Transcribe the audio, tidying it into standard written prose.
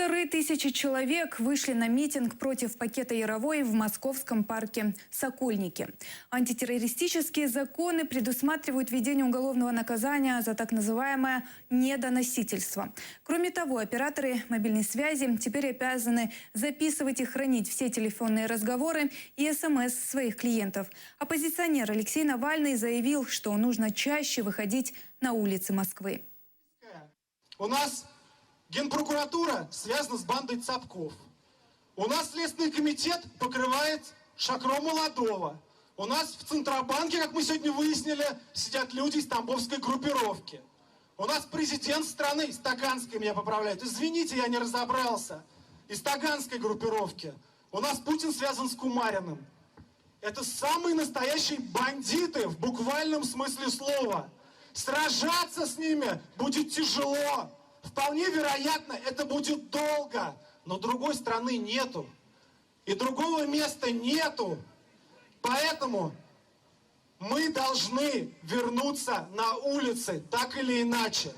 1500 человек вышли на митинг против пакета Яровой в московском парке «Сокольники». Антитеррористические законы предусматривают введение уголовного наказания за так называемое недоносительство. Кроме того, операторы мобильной связи теперь обязаны записывать и хранить все телефонные разговоры и СМС своих клиентов. Оппозиционер Алексей Навальный заявил, что нужно чаще выходить на улицы Москвы. У нас Генпрокуратура связана с бандой Цапков. У нас Следственный комитет покрывает Шакро Молодого. У нас в Центробанке, как мы сегодня выяснили, сидят люди из тамбовской группировки. У нас президент страны, из Таганской меня поправляют. Извините, я не разобрался. Из Таганской группировки. У нас Путин связан с Кумариным. Это самые настоящие бандиты в буквальном смысле слова. Сражаться с ними будет тяжело. Вполне вероятно, это будет долго, но другой страны нету. И другого места нету. Поэтому мы должны вернуться на улицы, так или иначе.